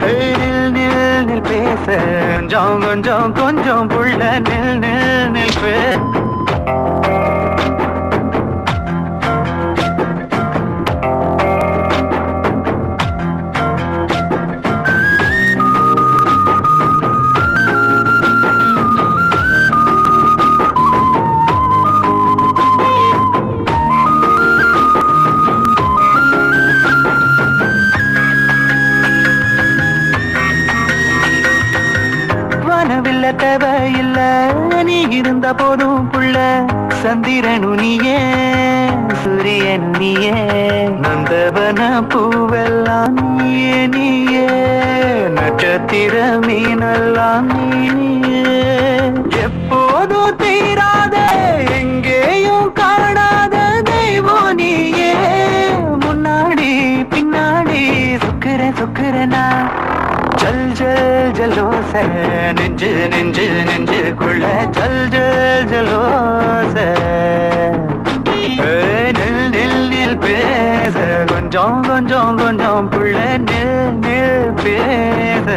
நில் நில் நில் பேச கொஞ்சம் கொஞ்சம் கொஞ்சம் புள்ள நில் நில் நில் பே தேவையில்ல நீ இருந்த போதும் புள்ள சந்திரனு நீயே சூரியனு நீயே நந்தவன பூவெல்லாம் நீயே நீயே நட்சத்திர மீனெல்லாம் நீயே எப்போதும் தீராத எங்கேயும் காணாத தெய்வம் நீயே முன்னாடி பின்னாடி சுக்குறனா जल जल जलो से निंज निंज निंज कुள்ள जल जल जलो से நில் நில் நில் பேச கொஞ்சம் கொஞ்சம் கொஞ்சம் புள்ள நில் நில் பேச